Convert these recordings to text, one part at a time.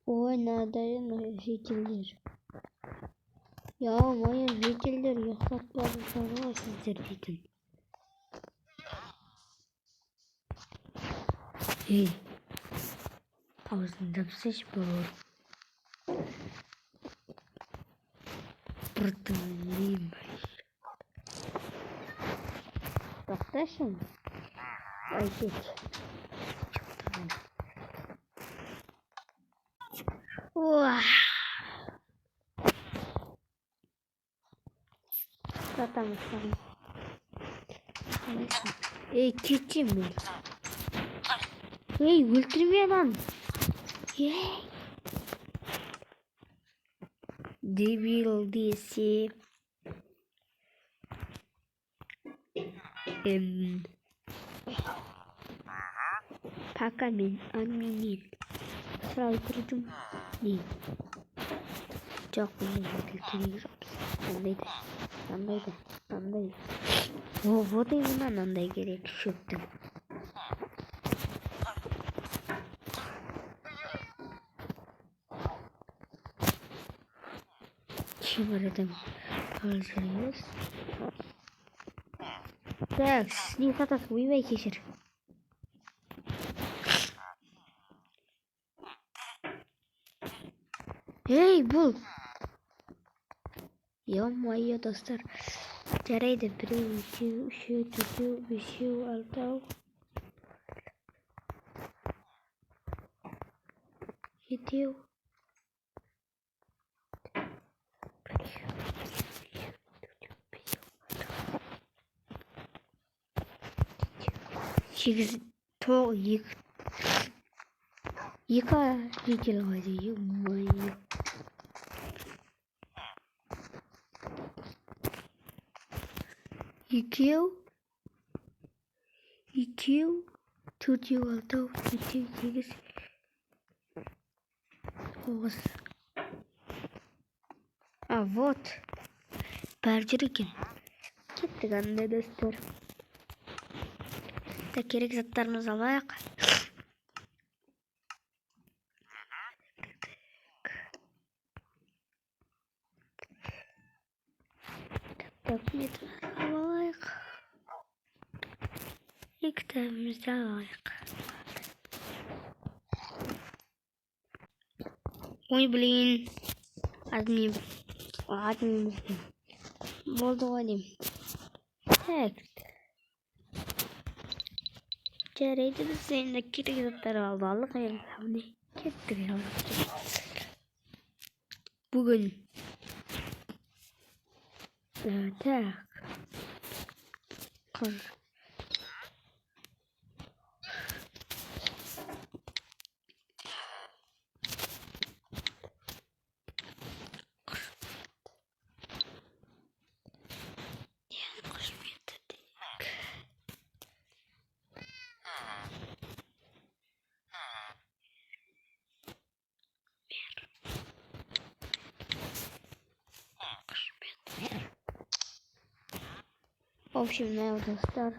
Oynadığın şekildir. Ya hayır şekildir yasakları sonra sizdir dedim. Hey. Ağzından ses bulur. Pırtılıyım. Baktasın. Ay geç. Wah. Zaten bakalım. Keçi mi? Hey öldürmüyor lan. Hey. Devil DC. Pakamin aminin. Saldırdım. Değil. Çok güzel. Andaydı. Вот именно надо gerek çıktım. Kim aradım? Hazırız. Так, не хватает, выйди кисер. Эй, бул! Ё-моё, достар. Жарайды, 1, 2, 3, 4, 5, 6, 7. Сегіз тоғыз екі жедел ғады ё-моё. Екеу, төртеу, алтау, жетеу, сегіз, 9. А вот бәрі екен. Кеттік андай достар. Керек заттарымызды алайық. Документімізді алайық. Кітабымызды алайық. Ой, блин. Админ. Болды ғой деймін. Так. Жарайды біз енді керек заттар алдық енді кеттік бүгін так қыз В общем, на достар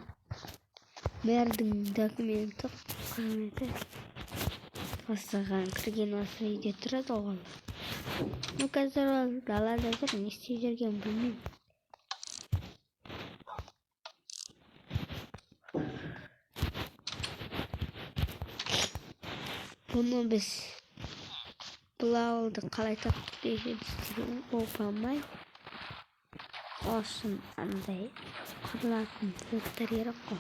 бәрдің документі қызметі бастаған кірген осы үйде тұрады оған. Ну қазір ол далада жүр, не істеп жүргенін білмеймін. Бұны біз бұл ауылды қалай таптық деген боп алмай olsun андай құрылатын заттар керек қой.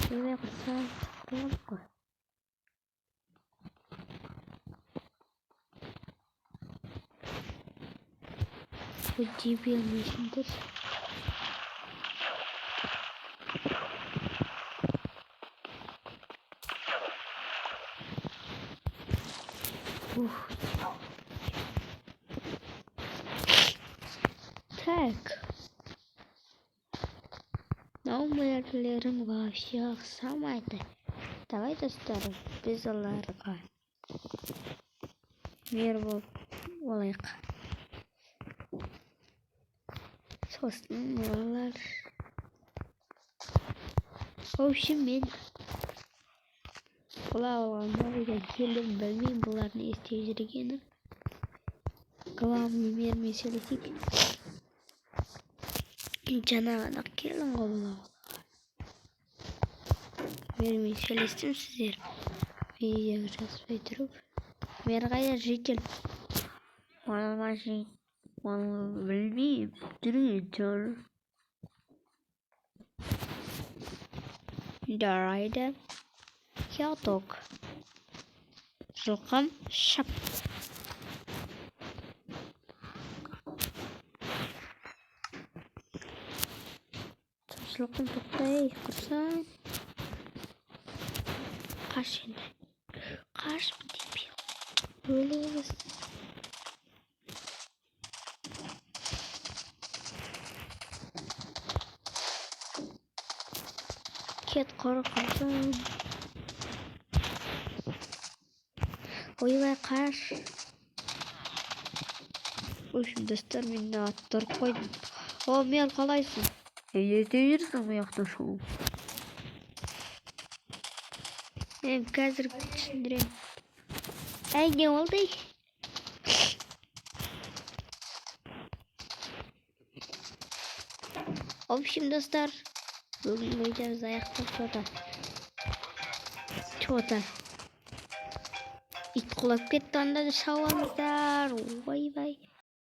Солай құрсам болады қой. Bu debилный işindir. Так. Номерлерім вообще ұқсамайды. Давай достарым, біз оларға мер болайық. Сосын олар. В общем, мен Bular keldim bilmeyim bular ne isteye jirgeni. Glавный мер meselesik. Canavar kelin qo'bula. Mer meselestim sizler. Video жазбай turib. Mer qayda житель. Mana bilmeyim. Durun. Darayda. Kyotok. Жылқым шап. Жылқым тоқтай құрсан. Қаш енді. Қаш деп. Өлеміз. Кет құрсан. Ойбай қаш. Ошым достар мені аттырып қойдым. О, мен қалайсың? Ерте жүрсің бұл жақта шоу. Мен қазір түсіндірем. Әй, не болды? В общем, достар, бүгін видеомыз аяқталып что-то. Ит құлап кетті, анда да шауамыздар. Ойбай.